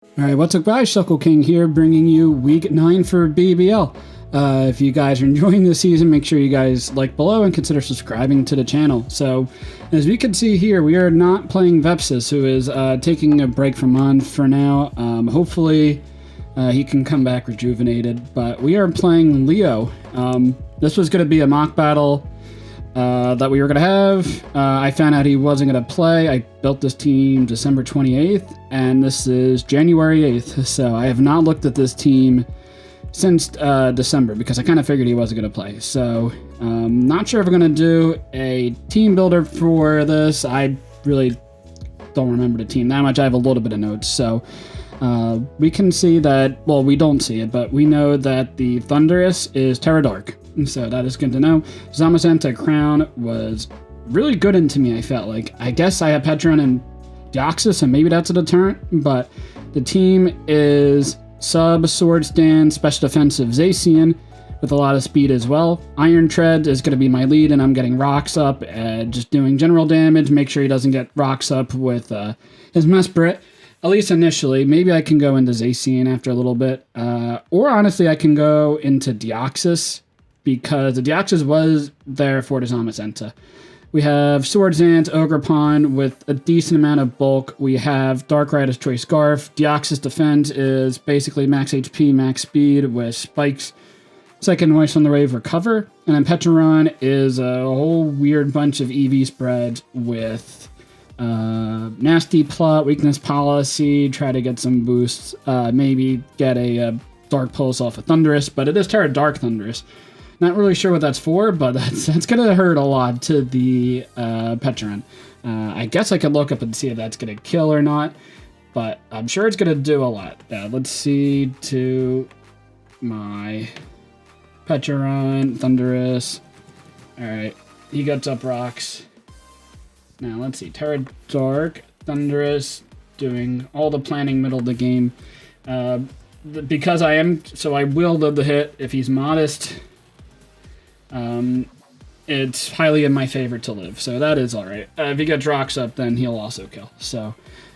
Alright, what's up guys, Shuckle King here, bringing you week 9 for BBL. If you guys are enjoying this season, make sure you guys like below and consider subscribing to the channel. So, as we can see here, we are not playing Vepsis, who is taking a break from on for now. Hopefully, he can come back rejuvenated, but we are playing Leo. This was going to be a mock battle that we were going to have. I found out he wasn't going to play. I built this team December 28th, and this is January 8th, so I have not looked at this team since December, because I kind of figured he wasn't going to play. So, not sure if we're going to do a team builder for this. I really don't remember the team that much. I have a little bit of notes, so we can see that, well, we don't see it, but we know that the Thunderous is Terra Dark. So that is good to know. Zamazenta Crown was really good into me, I felt like. I guess I have Pecharunt and Deoxys, and maybe that's a deterrent, but the team is Sub, Sword Stand, Special Defensive Zacian, with a lot of speed as well. Iron Tread is going to be my lead, and I'm getting Rocks up, just doing general damage, make sure he doesn't get Rocks up with his Mesprit. At least initially. Maybe I can go into Zacian after a little bit. Or honestly, I can go into Deoxys, because the Deoxys was there for the Zamazenta. We have Swordsdance, Ogerpon with a decent amount of bulk. We have Dark Rider's Choice Scarf. Deoxys Defense is basically max HP, max speed with spikes. Second Voice on the Wave Recover. And then Pecharunt is a whole weird bunch of EV spreads with Nasty Plot, Weakness Policy, try to get some boosts. Maybe get a Dark Pulse off of Thunderous, but it is Terra Dark Thunderous. Not really sure what that's for, but that's going to hurt a lot to the Pecharunt. I guess I could look up and see if that's going to kill or not, but I'm sure it's going to do a lot. Let's see to my Pecharunt, Thunderous. Alright, he gets up Rocks. Now, let's see. Terra Dark, Thunderous, doing all the planning middle of the game. Because I will live the hit if he's modest. It's highly in my favor to live, so that is alright. If he gets Rocks up, then he'll also kill, so,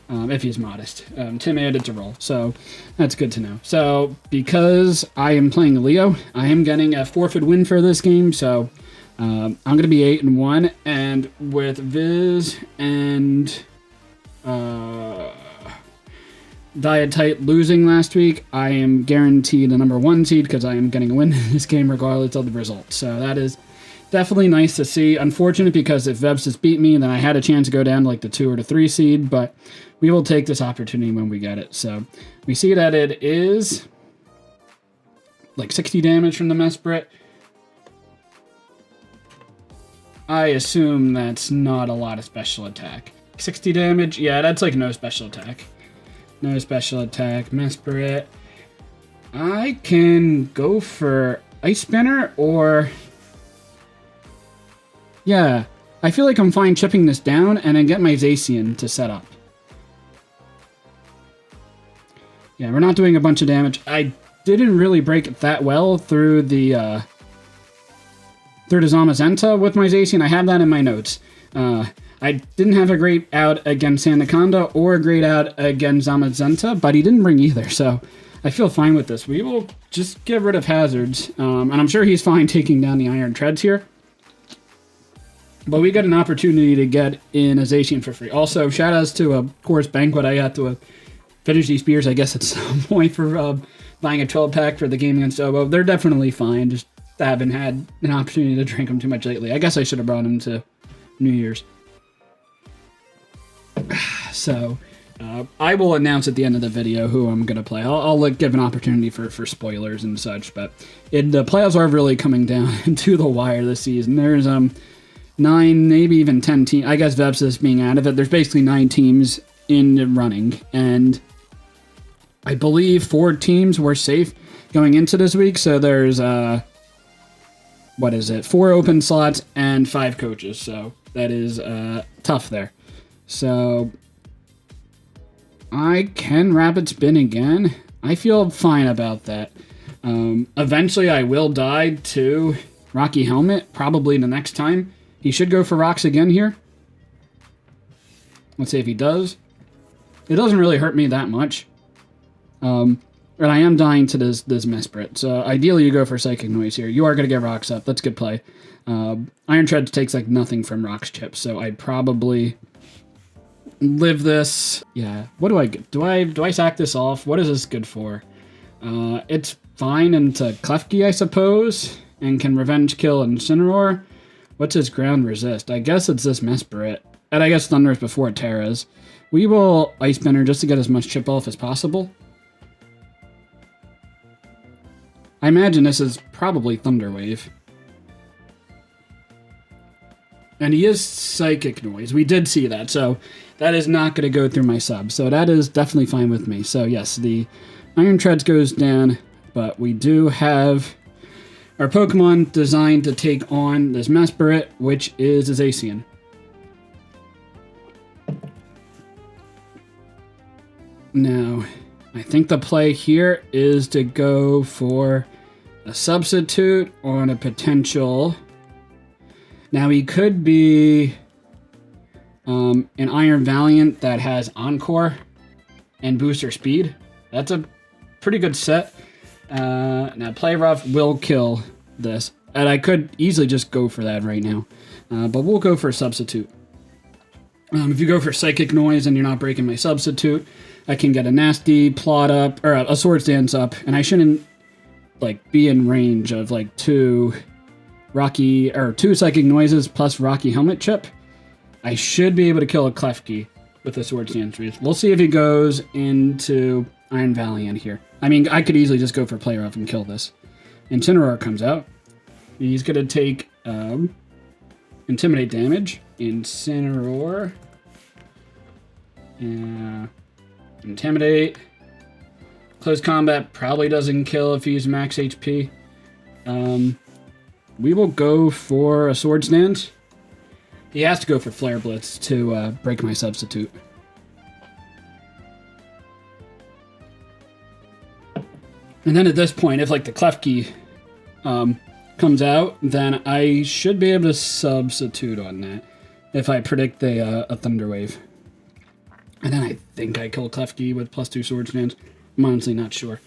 if he's modest. Tim added to roll, so that's good to know. So, because I am playing Leo, I am getting a forfeit win for this game, so, I'm going to be 8-1, and with Viz and, Dietite losing last week, I am guaranteed a number 1 seed because I am getting a win in this game regardless of the result. So that is definitely nice to see. Unfortunate because if Vepsis beat me, then I had a chance to go down to like the 2 or the 3 seed, but we will take this opportunity when we get it. So we see that it is like 60 damage from the Mesprit. I assume that's not a lot of special attack. 60 damage? Yeah, that's like no special attack. No special attack. Mesprit. I can go for Ice Spinner or... Yeah, I feel like I'm fine chipping this down and then get my Zacian to set up. Yeah, we're not doing a bunch of damage. I didn't really break it that well through the Zamazenta with my Zacian. I have that in my notes. I didn't have a great out against Anaconda or a great out against Zamazenta, but he didn't bring either, so I feel fine with this. We will just get rid of hazards, and I'm sure he's fine taking down the Iron Treads here. But we get an opportunity to get in a Zacian for free. Also, shoutouts to, of course, Banquet. I got to finish these beers, I guess, at some point for buying a 12-pack for the game against Obo. They're definitely fine, just haven't had an opportunity to drink them too much lately. I guess I should have brought them to New Year's. So, I will announce at the end of the video who I'm going to play. I'll give an opportunity for spoilers and such, but the playoffs are really coming down to the wire this season. There's 9, maybe even 10 teams. I guess Vepsis being out of it. There's basically 9 teams in the running, and I believe 4 teams were safe going into this week, so there's, 4 open slots and 5 coaches, so that is tough there. So, I can rapid spin again. I feel fine about that. Eventually I will die to Rocky Helmet, probably the next time. He should go for rocks again here. Let's see if he does. It doesn't really hurt me that much. And I am dying to this Mesprit. So ideally you go for Psychic Noise here. You are going to get Rocks up. That's good play. Iron Tread takes like nothing from Rocks chips, so I'd probably live this. Yeah. What do I get? Do I sack this off? What is this good for? It's fine into Klefki, I suppose, and can revenge kill Incineroar. What's his ground resist? I guess it's this Mesprit. And I guess Thunder's before Terra's. We will Ice Bender just to get as much chip off as possible. I imagine this is probably Thunder Wave. And he is Psychic Noise. We did see that, so that is not going to go through my sub. So that is definitely fine with me. So yes, the Iron Treads goes down, but we do have our Pokemon designed to take on this Mesprit, which is a Zacian. Now, I think the play here is to go for a substitute on a potential. Now, he could be an Iron Valiant that has Encore and Booster Speed. That's a pretty good set. Now, Play Rough will kill this. And I could easily just go for that right now. But we'll go for a substitute. If you go for Psychic Noise and you're not breaking my substitute, I can get a nasty plot up, or a Swords Dance up, and I shouldn't like be in range of like two Psychic Noises plus Rocky Helmet Chip. I should be able to kill a Klefki with a Swords Dance. We'll see if he goes into Iron Valiant here. I mean, I could easily just go for Play Rough and kill this. Incineroar comes out. He's gonna take Intimidate damage. Incineroar. Intimidate. Close combat probably doesn't kill if he's max HP. We will go for a Swords Dance. He has to go for Flare Blitz to break my substitute. And then at this point, if like the Klefki comes out, then I should be able to substitute on that if I predict a Thunder Wave. And then I think I kill Klefki with +2 Swords Dance. I'm honestly not sure.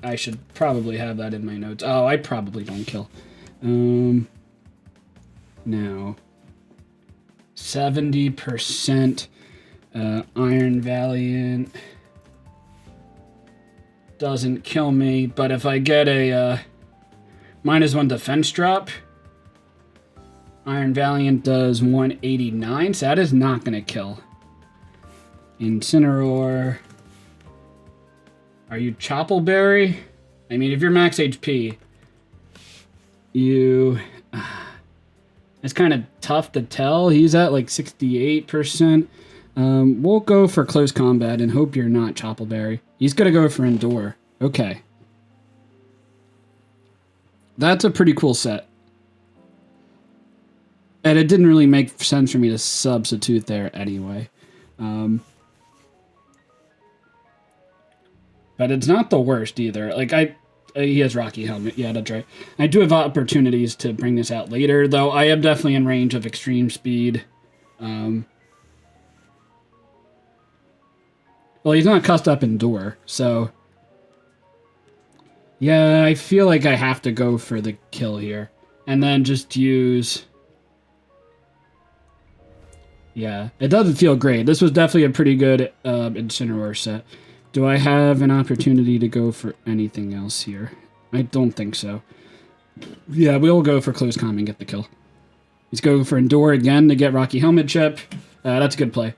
I should probably have that in my notes. Oh, I probably don't kill. Now, 70% Iron Valiant doesn't kill me, but if I get a -1 defense drop, Iron Valiant does 189, so that is not going to kill. Incineroar. Are you Choppleberry? I mean, if you're max HP, it's kind of tough to tell. He's at like 68%. We'll go for close combat and hope you're not Choppleberry. He's going to go for Endure. Okay. That's a pretty cool set. And it didn't really make sense for me to substitute there anyway. But it's not the worst either. Like, he has Rocky Helmet. Yeah, that's right. I do have opportunities to bring this out later, though I am definitely in range of Extreme Speed. Well, he's not cussed up Endure, so... Yeah, I feel like I have to go for the kill here. And then just use... Yeah, it doesn't feel great. This was definitely a pretty good Incineroar set. Do I have an opportunity to go for anything else here? I don't think so. Yeah, we'll go for Close Comm and get the kill. He's going for Endure again to get Rocky Helmet Chip. That's a good play.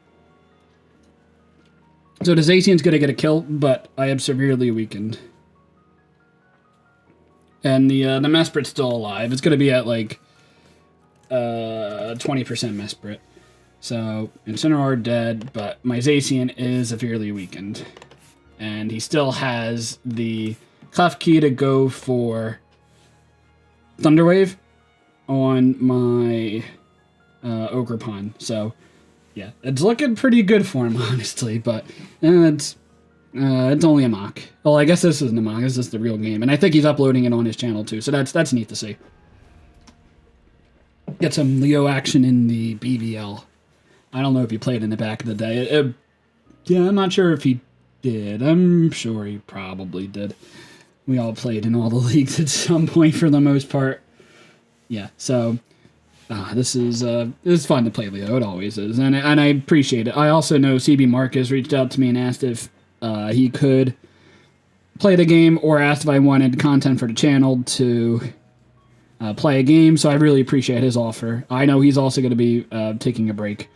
So the Zacian's going to get a kill, but I am severely weakened. And the Mesprit's still alive. It's going to be at like 20% Mesprit. So Incineroar dead, but my Zacian is severely weakened. And he still has the Klefki to go for Thunder Wave on my Ogerpon. So, yeah, it's looking pretty good for him, honestly. But it's only a mock. Well, I guess this isn't a mock. This is the real game. And I think he's uploading it on his channel, too. So that's neat to see. Get some Leo action in the BBL. I don't know if he played in the back of the day. Yeah, I'm not sure if he did. I'm sure he probably did. We all played in all the leagues at some point for the most part. Yeah, so this is fun to play Leo. It always is, and I appreciate it. I also know cbmarcus reached out to me and asked if he could play the game, or asked if I wanted content for the channel to play a game, so I really appreciate his offer. I know he's also going to be taking a break.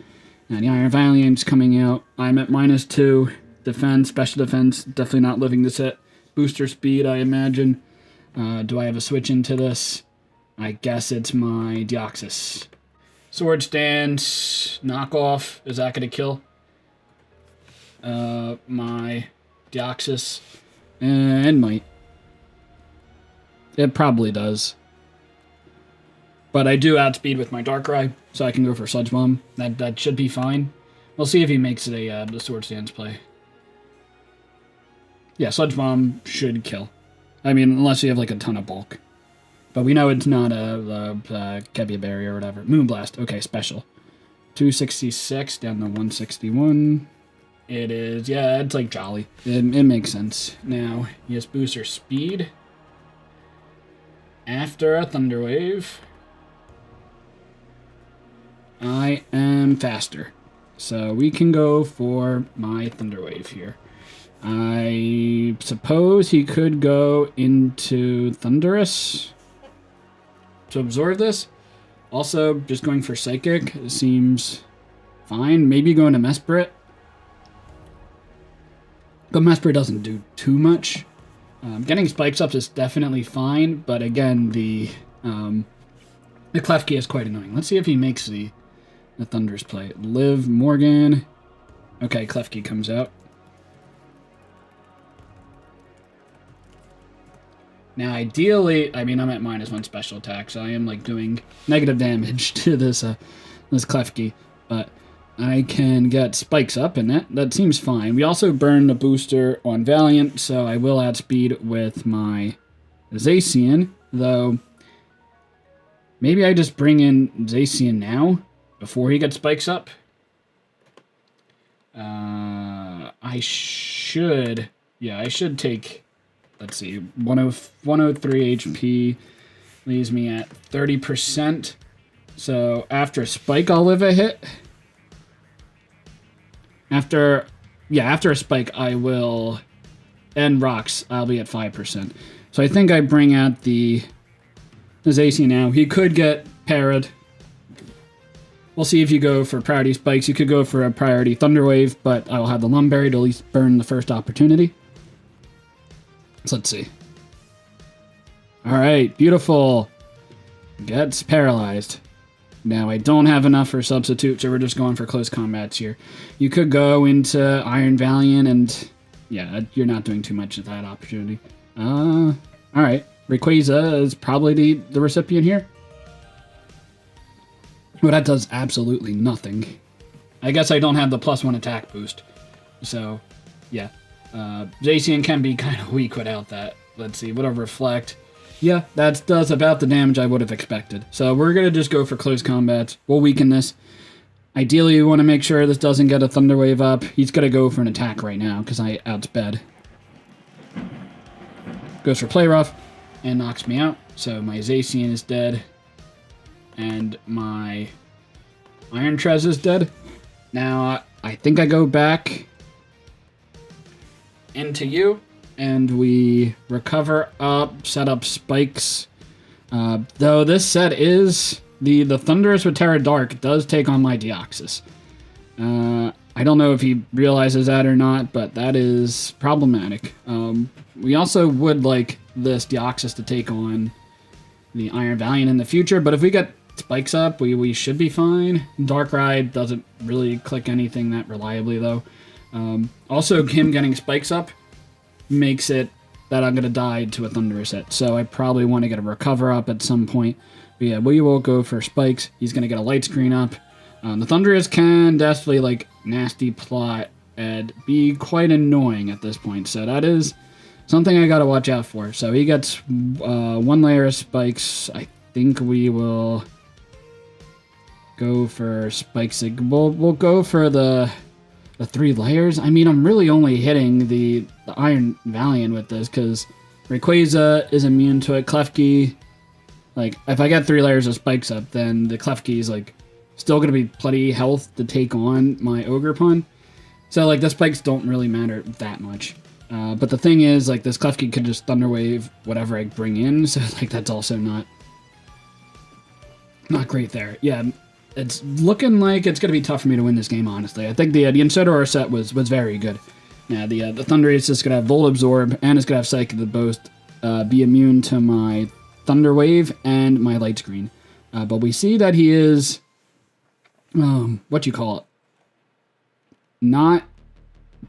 And the Iron Valiant's coming out. I'm at -2. Defense, special defense, definitely not living this hit. Booster speed, I imagine. Do I have a switch into this? I guess it's my Deoxys. Sword stance, knockoff. Is that going to kill? My Deoxys. And might. It probably does. But I do outspeed with my d.rey, so I can go for Sludge Bomb. That should be fine. We'll see if he makes it the Sword Stance play. Yeah, Sludge Bomb should kill. I mean, unless you have like a ton of bulk. But we know it's not a Kebia Berry or whatever. Moonblast, okay, special. 266 down to 161. It is, yeah, it's like Jolly. It makes sense. Now, he has booster speed. After a Thunder Wave, I am faster. So we can go for my Thunder Wave here. I suppose he could go into Thunderous to absorb this. Also, just going for Psychic seems fine. Maybe going to Mesprit. But Mesprit doesn't do too much. Getting Spikes up is definitely fine, but again, the Klefki is quite annoying. Let's see if he makes the Thunderous play. Liv, Morgan. Okay, Klefki comes out. Now, ideally, I mean, I'm at -1 special attack, so I am, like, doing negative damage to this Klefki, but I can get Spikes up, and that seems fine. We also burn the booster on Valiant, so I will outspeed with my Zacian, though maybe I just bring in Zacian now, before he gets Spikes up. I should take... Let's see, 103 HP leaves me at 30%. So after a Spike, I'll live a hit. After a Spike, I will end Rocks. I'll be at 5%. So I think I bring out the Zacian now. He could get parried. We'll see if you go for priority Spikes. You could go for a priority Thunder Wave, but I'll have the Lumberry to at least burn the first opportunity. So let's see. Alright, beautiful. Gets paralyzed. Now, I don't have enough for substitute, so we're just going for close combats here. You could go into Iron Valiant, and yeah, you're not doing too much at that opportunity. Alright. Rayquaza is probably the recipient here. Well, that does absolutely nothing. I guess I don't have the +1 attack boost. So, yeah. Zacian can be kind of weak without that. Let's see, what a Reflect. Yeah, that does about the damage I would have expected. So we're going to just go for close combats. We'll weaken this. Ideally, we want to make sure this doesn't get a Thunder Wave up. He's going to go for an attack right now because I outsped. Goes for Play Rough and knocks me out. So my Zacian is dead. And my Iron Trez is dead. Now, I think I go back into you, and we recover up, set up Spikes. Though this set is the Thunderous with Terra Dark does take on my Deoxys. I don't know if he realizes that or not, but that is problematic. We also would like this Deoxys to take on the Iron Valiant in the future, but if we get Spikes up, we should be fine. d.rey doesn't really click anything that reliably, though. Also, him getting Spikes up makes it that I'm going to die to a Thunderous hit, so I probably want to get a Recover up at some point. But yeah, we will go for Spikes. He's going to get a Light Screen up. The Thunderous can definitely, like, nasty plot and be quite annoying at this point, so that is something I got to watch out for. So he gets 1 layer of Spikes. I think we will go for Spikes. We'll go for the the 3 layers. I mean, I'm really only hitting the Iron Valiant with this because Rayquaza is immune to it. Klefki, like, if I get 3 layers of spikes up, then the Klefki is, like, still going to be plenty health to take on my Ogerpon. So, like, the spikes don't really matter that much. But the thing is, like, this Klefki could just Thunder Wave whatever I bring in, so, like, that's also not great there. Yeah, it's looking like it's going to be tough for me to win this game, honestly. I think the Incineroar set was very good. Yeah, the Thunder is just going to have Volt Absorb, and it's going to have Psychic the Boast, be immune to my Thunder Wave and my Light Screen. But we see that he is, what you call it? Not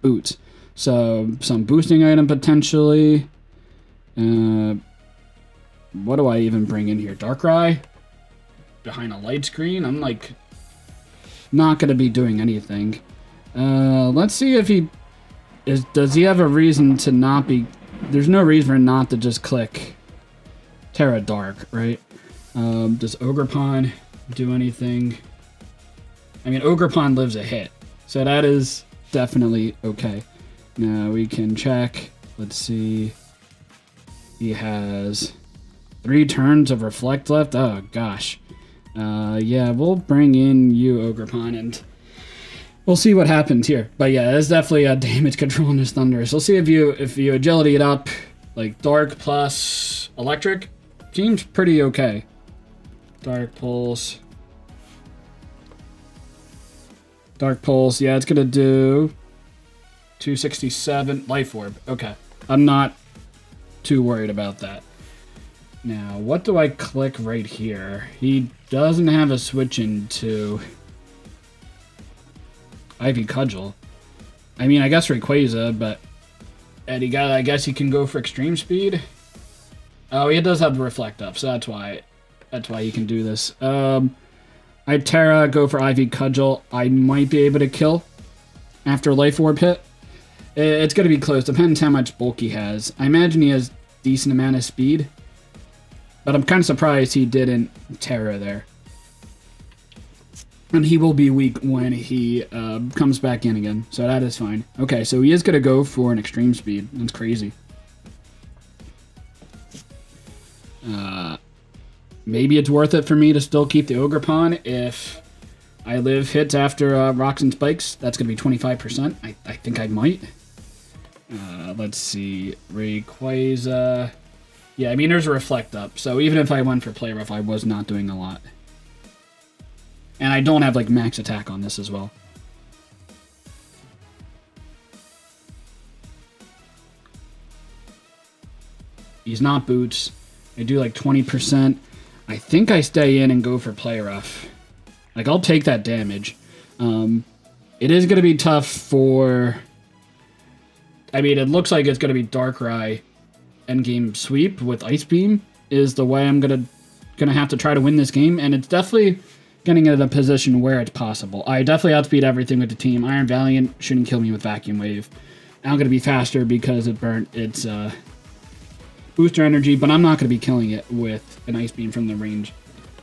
Boots. So, some boosting item potentially. What do I even bring in here? Darkrai? Behind a Light Screen? I'm, like, not going to be doing anything. Let's see if he... Does he have a reason to not be... There's no reason for him not to just click Terra Dark, right? Does Ogerpon do anything? I mean, Ogerpon lives a hit, so that is definitely okay. Now we can check. Let's see. He has 3 turns of Reflect left. Oh, gosh. Yeah, we'll bring in you, Ogerpon, and we'll see what happens here. But yeah, there's definitely a damage control in this Thundurus. We'll see if you agility it up, like Dark plus Electric. Seems pretty okay. Dark Pulse. Dark Pulse, yeah, it's gonna do 267. Life Orb, okay. I'm not too worried about that. Now, what do I click right here? He doesn't have a switch into Ivy Cudgel. I mean, I guess Rayquaza, but I guess he can go for Extreme Speed. Oh, he does have the Reflect up, so that's why he can do this. I Terra, go for Ivy Cudgel. I might be able to kill after Life Orb hit. It's going to be close. Depends how much bulk he has. I imagine he has decent amount of speed. But I'm kind of surprised he didn't Terra there. And he will be weak when he comes back in again. So that is fine. Okay, so he is going to go for an Extreme Speed. That's crazy. Maybe it's worth it for me to still keep the Ogerpon if I live hits after Rocks and Spikes. That's going to be 25%. I think I might. Let's see. Rayquaza. Yeah, I mean, there's a Reflect up. So even if I went for Play Rough, I was not doing a lot. And I don't have, like, max attack on this as well. He's not Boots. I do, like, 20%. I think I stay in and go for Play Rough. Like, I'll take that damage. It is going to be tough for... I mean, it looks like it's going to be Darkrai endgame sweep with Ice Beam is the way I'm gonna have to try to win this game, and it's definitely getting into a position where it's possible. I definitely outspeed everything with the team. Iron Valiant shouldn't kill me with Vacuum Wave. I'm gonna be faster because it burnt its booster energy, but I'm not gonna be killing it with an Ice Beam from the range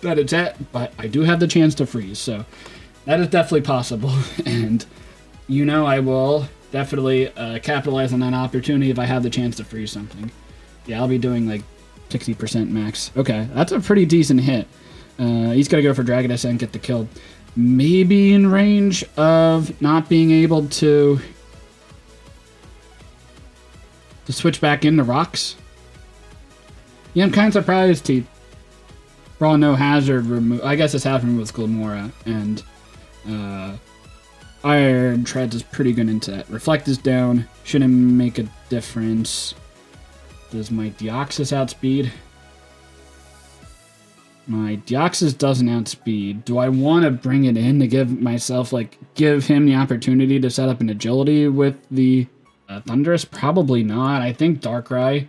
that it's at, but I do have the chance to freeze, so that is definitely possible, and you know I will definitely capitalize on that opportunity if I have the chance to freeze something. Yeah, I'll be doing like 60% max. Okay, that's a pretty decent hit. He's got to go for Dragoness and get the kill. Maybe in range of not being able to switch back into Rocks. Yeah, I'm kind of surprised he brought no hazard remove. I guess it's happening with Glamora, and Iron Treads is pretty good into that. Reflect is down. Shouldn't make a difference. Does my Deoxys outspeed? My Deoxys doesn't outspeed. Do I want to bring it in to give myself, like, give him the opportunity to set up an agility with the Thundurus? Probably not. I think Darkrai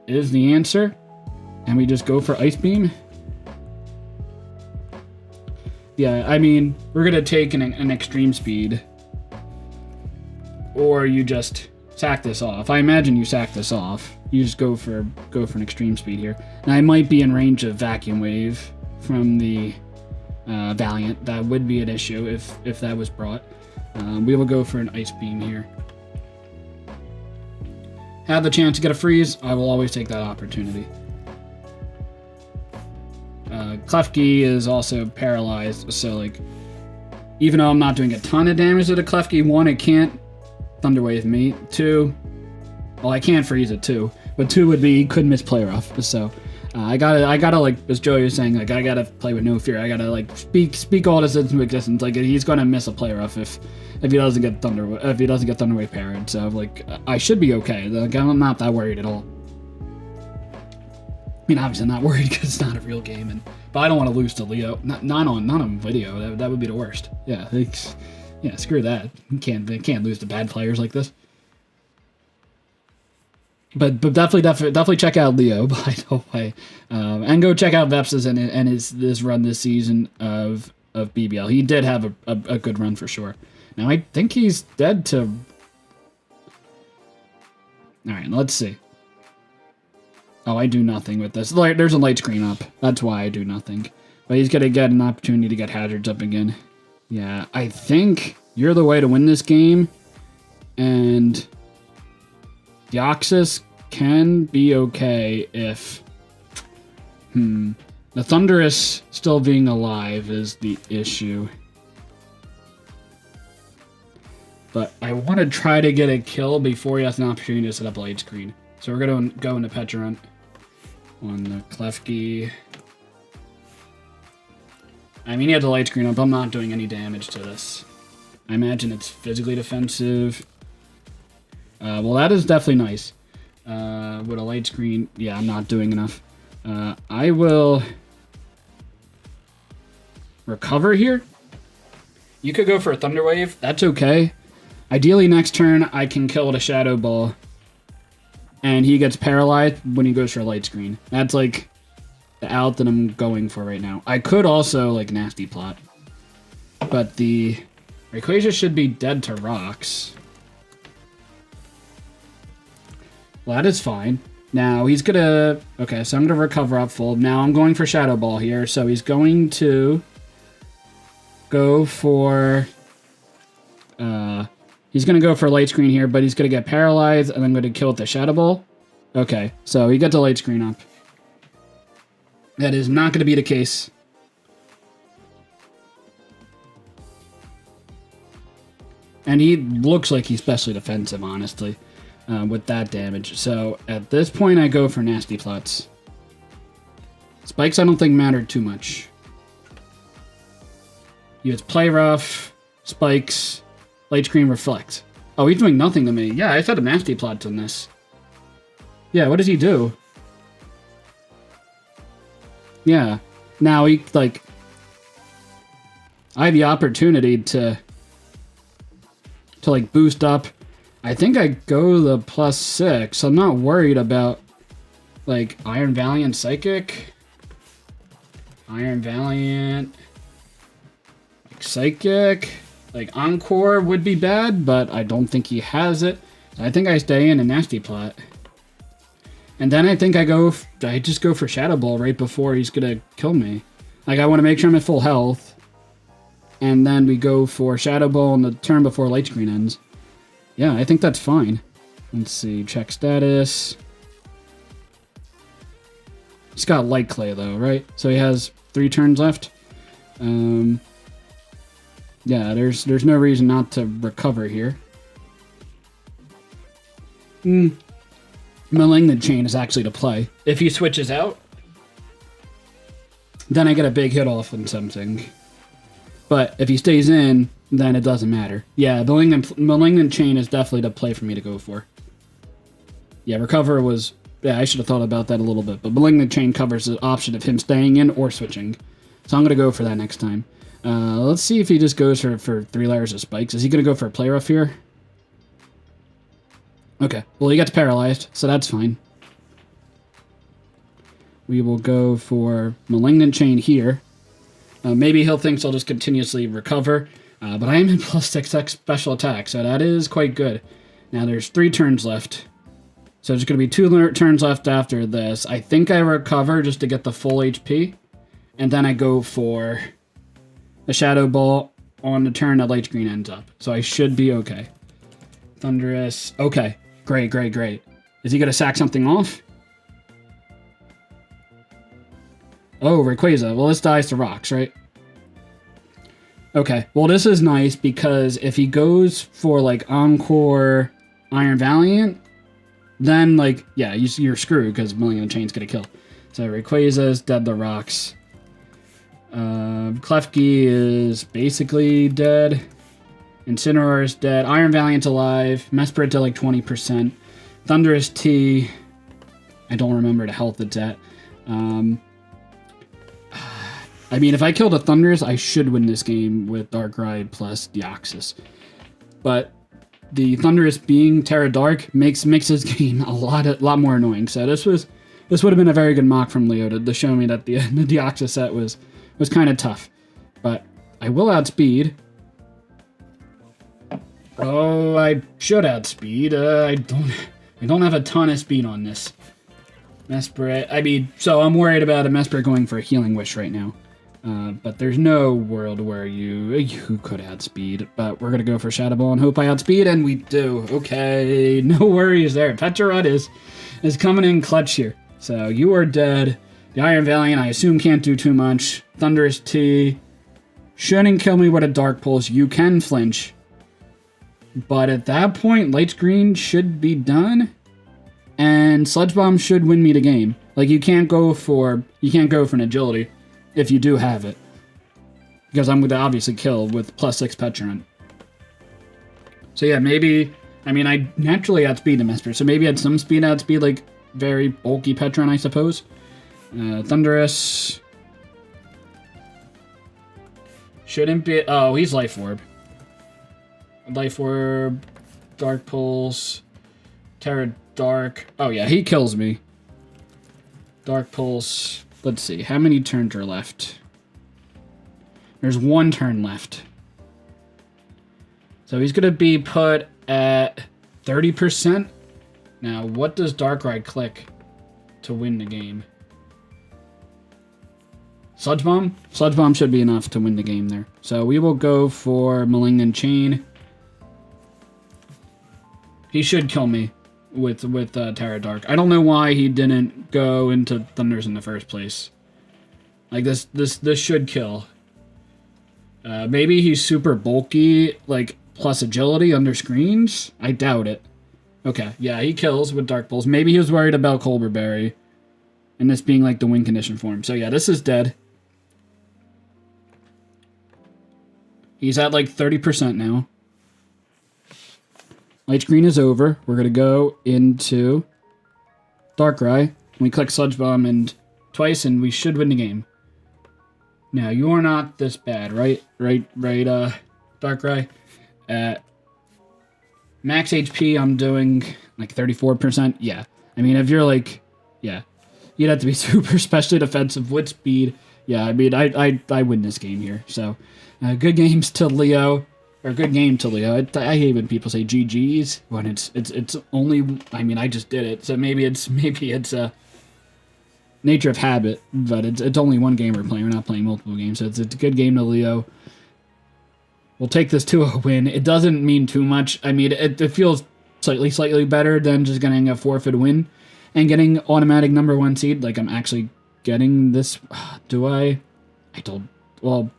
is the answer. And we just go for Ice Beam. Yeah, I mean, we're going to take an Extreme Speed. Or you just sack this off. I imagine you sack this off. You just go for an Extreme Speed here. Now, I might be in range of Vacuum Wave from the Valiant. That would be an issue if that was brought. We will go for an Ice Beam here. Have the chance to get a freeze, I will always take that opportunity. Klefki is also paralyzed, so like, even though I'm not doing a ton of damage to the Klefki, 1, it can't Thunder Wave me. 2, well, I can't freeze it too, but 2 would be he could miss Play Rough. So I gotta like, as Joey was saying, like I gotta play with no fear. I gotta like speak all this into existence. Like he's gonna miss a Play Rough if he doesn't get Thunder Wave parried. So like I should be okay. Like I'm not that worried at all. I mean, obviously not worried because it's not a real game, but I don't want to lose to Leo. Not on video. That would be the worst. Yeah, yeah. Screw that. They can't lose to bad players like this. But definitely check out Leo, by the way, and go check out Vepsis and his run this season of BBL. He did have a good run for sure. Now I think he's dead to. All right, let's see. Oh, I do nothing with this. There's a light screen up. That's why I do nothing. But he's gonna get an opportunity to get hazards up again. Yeah, I think you're the way to win this game, and Deoxys can be okay if... The Thunderous still being alive is the issue. But I want to try to get a kill before he has an opportunity to set up a light screen. So we're going to go into Pecharunt on the Klefki. I mean, he had the light screen up. I'm not doing any damage to this. I imagine it's physically defensive. Well, that is definitely nice. With a light screen, yeah, I'm not doing enough. I will recover here. You could go for a Thunder Wave. That's okay. Ideally, next turn, I can kill with a Shadow Ball. And he gets paralyzed when he goes for a light screen. That's like the out that I'm going for right now. I could also like Nasty Plot. But the Rayquaza should be dead to rocks. Well, that is fine. Now he's gonna... Okay, so I'm gonna recover up full. Now I'm going for Shadow Ball here. So he's going to go for... He's going to go for a light screen here, but he's going to get paralyzed, and I'm going to kill with the Shadow Ball. Okay, so he gets a light screen up. That is not going to be the case. And he looks like he's specially defensive, honestly, with that damage. So at this point, I go for Nasty Plots. Spikes I don't think mattered too much. He has Play Rough, Spikes... Light Screen, Reflect. Oh, he's doing nothing to me. Yeah, I said a Nasty Plot on this. Yeah, what does he do? Yeah. Now he, like... I have the opportunity to like, boost up. I think I go the +6. I'm not worried about, like, Iron Valiant Psychic. Iron Valiant... Like, Psychic... Like, Encore would be bad, but I don't think he has it. So I think I stay in a Nasty Plot. And then I think I just go for Shadow Ball right before he's gonna kill me. Like, I want to make sure I'm at full health. And then we go for Shadow Ball on the turn before Light Screen ends. Yeah, I think that's fine. Let's see, check status. He's got Light Clay, though, right? So he has 3 turns left. Yeah, there's no reason not to recover here. Malignant Chain is actually to play. If he switches out, then I get a big hit off on something. But if he stays in, then it doesn't matter. Yeah, Malignant Chain is definitely to play for me to go for. Yeah, Recover was... Yeah, I should have thought about that a little bit. But Malignant Chain covers the option of him staying in or switching. So I'm going to go for that next time. Let's see if he just goes for 3 layers of spikes. Is he going to go for a Play Rough here? Okay. Well, he gets paralyzed, so that's fine. We will go for Malignant Chain here. Maybe he'll think I'll just continuously recover. But I am in +6x special attack, so that is quite good. Now there's 3 turns left. So there's going to be 2 turns left after this. I think I recover just to get the full HP. And then I go for... a Shadow Ball, on the turn that Light Green ends up. So I should be okay. Thunderous. Okay. Great, great, great. Is he going to sack something off? Oh, Rayquaza. Well, this dies to rocks, right? Okay. Well, this is nice because if he goes for, like, Encore Iron Valiant, then, like, yeah, you're screwed because Million of Chain's going to kill. So Rayquaza is dead to rocks. Klefki is basically dead. Incineroar is dead. Iron Valiant's alive. Mesprit to like 20%. Thunderous T. I don't remember the health it's at. I mean, if I kill the Thundurus, I should win this game with Darkrai plus Deoxys. But the Thundurus being Terra Dark makes this game a lot more annoying. So this would have been a very good mock from Leo to show me that the Deoxys set was kind of tough. But I will outspeed. Oh, I should outspeed. I don't have a ton of speed on this. Mesprit. I mean, so I'm worried about a Mesprit going for a Healing Wish right now. But there's no world where you could outspeed. But we're going to go for Shadow Ball and hope I outspeed, and we do. Okay, no worries there. Pecharunt is coming in clutch here. So you are dead. The Iron Valiant, I assume, can't do too much. Thunderous T shouldn't kill me with a Dark Pulse. You can flinch. But at that point, Light Green should be done. And Sludge Bomb should win me the game. Like, you can't go for an agility if you do have it. Because I'm going to obviously kill with +6 Pecharunt. So yeah, maybe... I mean, I naturally outspeed the Mesprit, so maybe at some speed outspeed, like, very bulky Pecharunt, I suppose. Thunderous... shouldn't be... Oh, he's Life Orb. Life Orb... Dark Pulse... Terra Dark... Oh yeah, he kills me. Dark Pulse... Let's see, how many turns are left? There's one turn left. So he's going to be put at 30%. Now, what does Darkrai click to win the game? Sludge Bomb? Sludge Bomb should be enough to win the game there. So we will go for Malignant Chain. He should kill me with Terra Dark. I don't know why he didn't go into Thunders in the first place. Like, this should kill. Maybe he's super bulky, like, plus agility under screens? I doubt it. Okay, yeah, he kills with Dark Pulse. Maybe he was worried about Colbur Berry. And this being, like, the win condition for him. So, yeah, this is dead. He's at, like, 30% now. Light Green is over. We're going to go into Darkrai. We click Sludge Bomb and twice, and we should win the game. Now, you are not this bad, right? Right, Darkrai? At max HP, I'm doing, like, 34%. Yeah. I mean, if you're, like, yeah. You'd have to be super specially defensive with speed. Yeah, I mean, I win this game here. So, good games to Leo. Or good game to Leo. I hate when people say GG's when it's only. I mean, I just did it, so maybe it's a nature of habit, but it's only one game we're playing. We're not playing multiple games, so it's a good game to Leo. We'll take this to a win. It doesn't mean too much. I mean, it feels slightly better than just getting a forfeit win and getting automatic #1 seed. Like, I'm actually getting this. Do I? I don't. Well.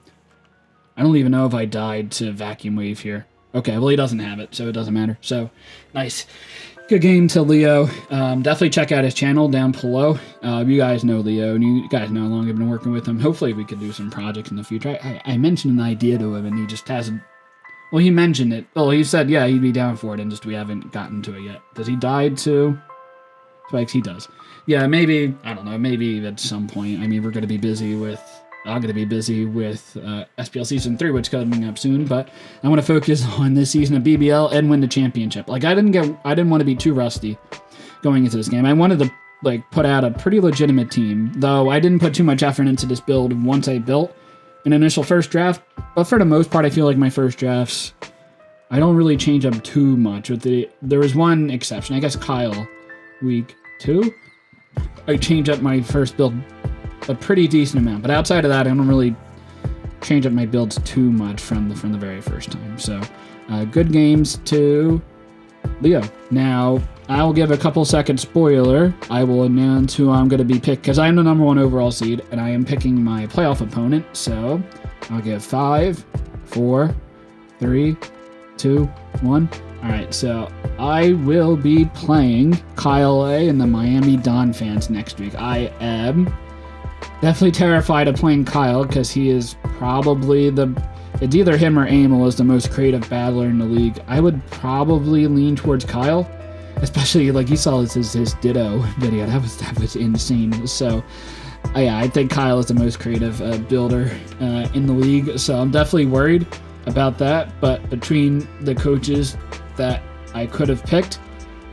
I don't even know if I died to Vacuum Wave here. Okay, well, he doesn't have it, so it doesn't matter. So, nice. Good game to Leo. Definitely check out his channel down below. You guys know Leo, and you guys know how long I've been working with him. Hopefully, we could do some projects in the future. I mentioned an idea to him, and he just hasn't... Well, he mentioned it. Well, he said, yeah, he'd be down for it, and just we haven't gotten to it yet. Does he die to Spikes? He does. Yeah, maybe, I don't know, maybe at some point. I mean, we're going to be busy with... I'm going to be busy with SPL Season 3, which is coming up soon, but I want to focus on this season of BBL and win the championship. Like, I didn't want to be too rusty going into this game. I wanted to, like, put out a pretty legitimate team, though I didn't put too much effort into this build once I built an initial first draft, but for the most part, I feel like my first drafts, I don't really change up too much. There was one exception, I guess Kyle, week 2, I changed up my first build a pretty decent amount, but outside of that, I don't really change up my builds too much from the very first time. So good games to Leo. Now, I'll give a couple second spoiler. I will announce who I'm going to be picked, because I'm the number 1 overall seed, and I am picking my playoff opponent. So I'll give 5, 4, 3, 2, 1. All right, so I will be playing Kyle A and the Miami Don fans next week. I am definitely terrified of playing Kyle, because he is probably it's either him or Amel is the most creative battler in the league. I would probably lean towards Kyle, especially like you saw his Ditto video. That was insane. So yeah, I think Kyle is the most creative builder in the league. So I'm definitely worried about that. But between the coaches that I could have picked,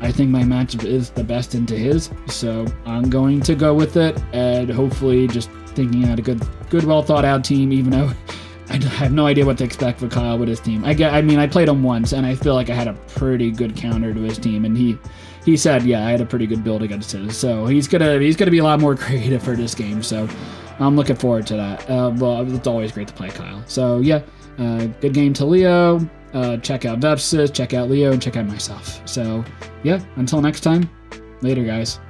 I think my matchup is the best into his. So I'm going to go with it, and hopefully just thinking out a good, well thought out team, even though I have no idea what to expect for Kyle with his team. I mean, I played him once, and I feel like I had a pretty good counter to his team, and he said, yeah, I had a pretty good build against his. So he's gonna be a lot more creative for this game. So I'm looking forward to that. Well, it's always great to play Kyle. So yeah, good game to Leo. Check out Vepsis, check out Leo, and check out myself. So yeah, until next time, later guys.